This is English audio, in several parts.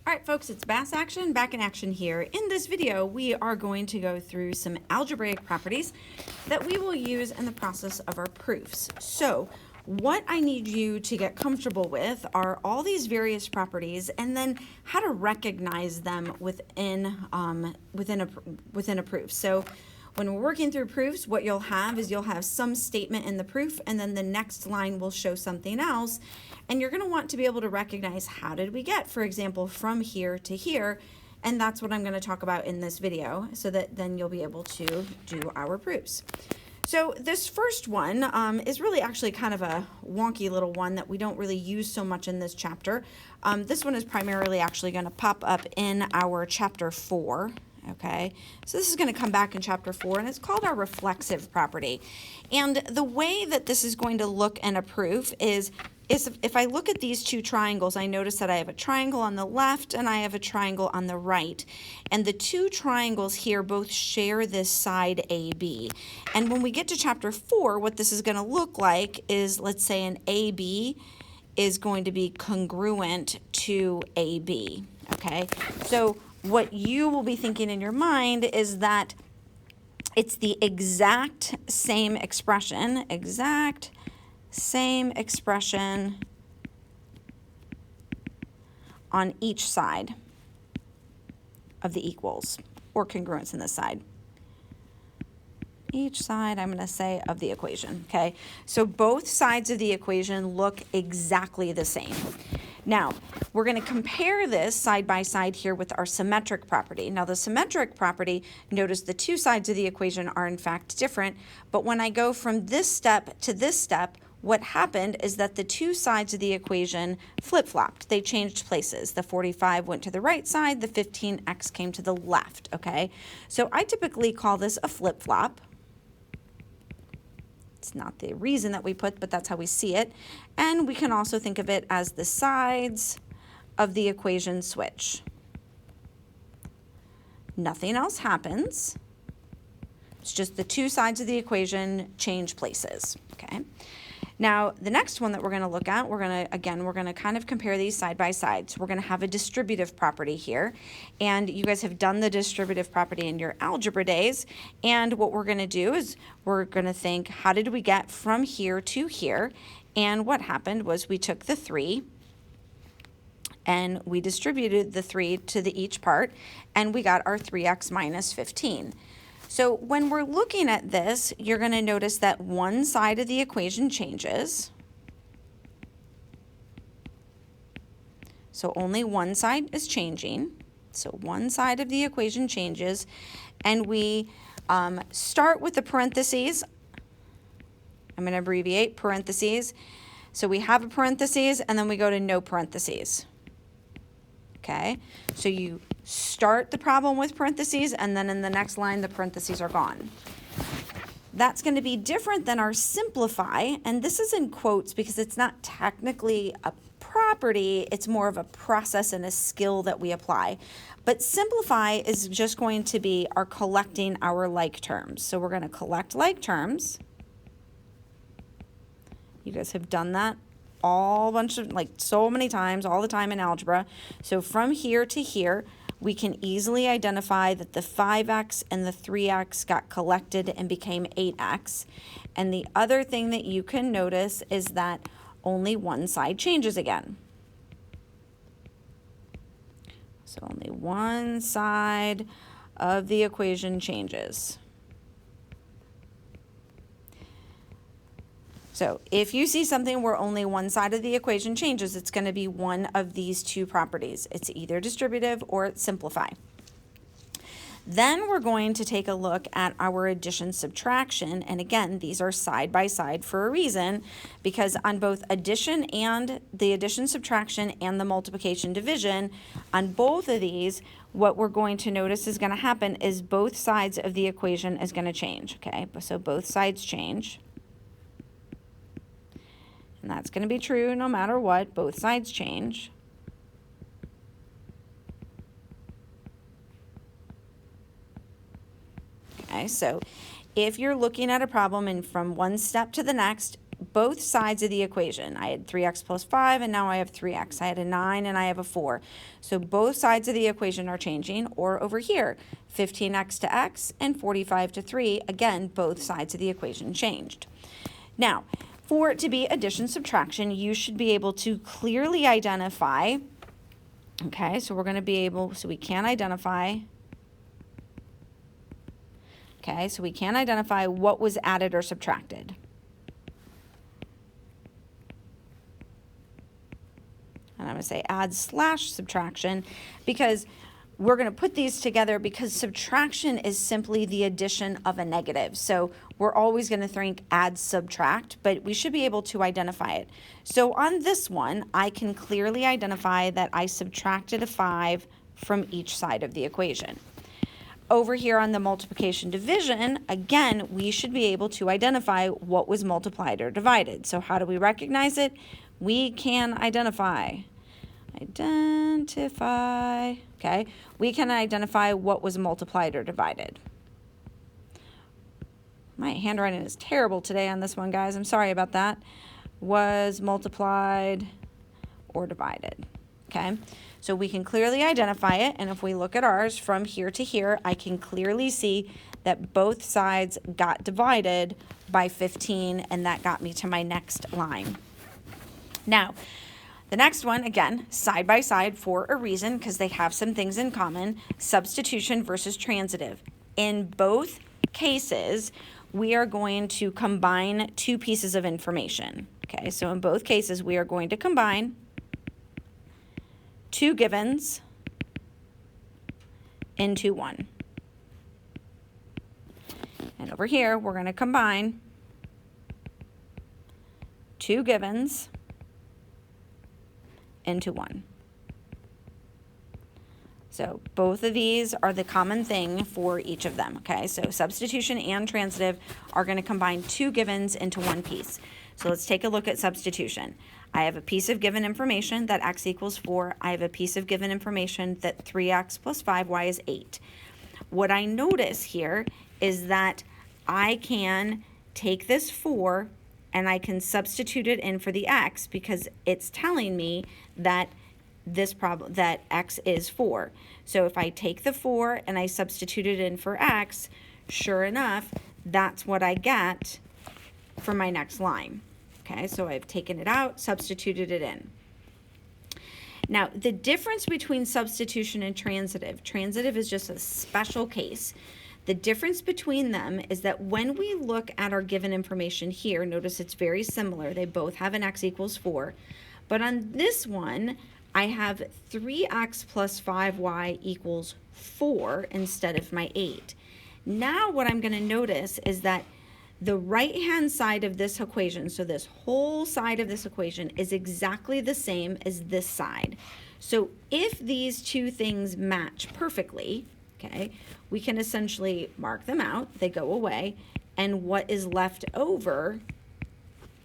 All right, folks, it's Bass Action, back in action here. In this video, we are going to go through some algebraic properties that we will use in the process of our proofs. So what I need you to get comfortable with are all these various properties and then how to recognize them within a proof. So when we're working through proofs, what you'll have is you'll have some statement in the proof and then the next line will show something else. And you're going to want to be able to recognize how did we get, for example, from here to here. And that's what I'm going to talk about in this video so that then you'll be able to do our proofs. So this first one is really actually kind of a wonky little one that we don't really use so much in this chapter. This one is primarily actually going to pop up in our chapter 4. Okay, so this is going to come back in chapter 4 and it's called our reflexive property. And the way that this is going to look in a proof is if I look at these two triangles, I notice that I have a triangle on the left and I have a triangle on the right. And the two triangles here both share this side AB. And when we get to chapter 4, what this is going to look like is, let's say an AB is going to be congruent to AB. Okay, so what you will be thinking in your mind is that it's the exact same expression on each side of the equals, or congruence in this side. Each side, I'm going to say, of the equation, okay? So both sides of the equation look exactly the same. Now, we're going to compare this side by side here with our symmetric property. Now, the symmetric property, notice the two sides of the equation are in fact different, but when I go from this step to this step, what happened is that the two sides of the equation flip-flopped. They changed places. The 45 went to the right side, the 15x came to the left, okay? So I typically call this a flip-flop. It's not the reason that we put, but that's how we see it. And we can also think of it as the sides of the equation switch. Nothing else happens. It's just the two sides of the equation change places, okay? Now, the next one that we're going to look at, we're going to kind of compare these side by side. So we're going to have a distributive property here. And you guys have done the distributive property in your algebra days. And what we're going to do is we're going to think, how did we get from here to here? And what happened was we took the 3 and we distributed the 3 to each part, and we got our 3x minus 15. So when we're looking at this, you're going to notice that one side of the equation changes. So only one side is changing. So one side of the equation changes. And we start with the parentheses. I'm going to abbreviate parentheses. So we have a parentheses and then we go to no parentheses. Okay, so you start the problem with parentheses and then in the next line the parentheses are gone. That's going to be different than our simplify, and this is in quotes because it's not technically a property, it's more of a process and a skill that we apply. But simplify is just going to be our collecting our like terms. So we're going to collect like terms. You guys have done that so many times, all the time in algebra. So from here to here, we can easily identify that the 5x and the 3x got collected and became 8x. And the other thing that you can notice is that only one side changes again. So only one side of the equation changes. So if you see something where only one side of the equation changes, it's going to be one of these two properties. It's either distributive or it's simplify. Then we're going to take a look at our addition subtraction. And again, these are side by side for a reason, because on both addition and the addition subtraction and the multiplication division, on both of these, what we're going to notice is going to happen is both sides of the equation is going to change. Okay, so both sides change. And that's going to be true no matter what. Both sides change. Okay, so if you're looking at a problem and from one step to the next, both sides of the equation. I had 3x plus 5, and now I have 3x. I had a 9, and I have a 4. So both sides of the equation are changing. Or over here, 15x to x and 45 to 3. Again, both sides of the equation changed. Now, for it to be addition subtraction, you should be able to clearly identify, okay, so we're going to be able, so we can identify, okay, so we can identify what was added or subtracted. And I'm going to say add slash subtraction because we're going to put these together because subtraction is simply the addition of a negative. So we're always going to think add subtract, but we should be able to identify it. So on this one, I can clearly identify that I subtracted a 5 from each side of the equation. Over here on the multiplication division, again, we should be able to identify what was multiplied or divided. So how do we recognize it? We can identify, okay? We can identify what was multiplied or divided. My handwriting is terrible today on this one, guys. I'm sorry about that. Was multiplied or divided, okay? So we can clearly identify it, and if we look at ours from here to here, I can clearly see that both sides got divided by 15, and that got me to my next line. Now, the next one, again, side by side for a reason, because they have some things in common, substitution versus transitive. In both cases, we are going to combine two pieces of information. Okay, so in both cases, we are going to combine two givens into one. And over here, we're going to combine two givens into one. So both of these are the common thing for each of them, okay? So substitution and transitive are going to combine two givens into one piece. So let's take a look at substitution. I have a piece of given information that x equals 4. I have a piece of given information that 3x plus 5y is 8. What I notice here is that I can take this 4 and I can substitute it in for the x because it's telling me that that x is 4. So if I take the 4 and I substitute it in for x, sure enough, that's what I get for my next line. Okay, so I've taken it out, substituted it in. Now, the difference between substitution and transitive is just a special case. The difference between them is that when we look at our given information here, notice it's very similar. They both have an x equals 4. But on this one, I have 3x plus 5y equals 4 instead of my 8. Now what I'm going to notice is that the right-hand side of this equation, so this whole side of this equation, is exactly the same as this side. So if these two things match perfectly, okay, we can essentially mark them out, they go away, and what is left over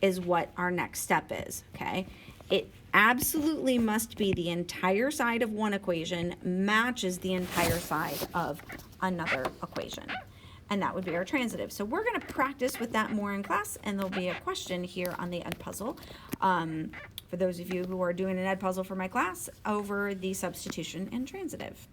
is what our next step is, okay? It absolutely must be the entire side of one equation matches the entire side of another equation. And that would be our transitive. So we're going to practice with that more in class, and there'll be a question here on the Ed Puzzle for those of you who are doing an Ed Puzzle for my class over the substitution and transitive.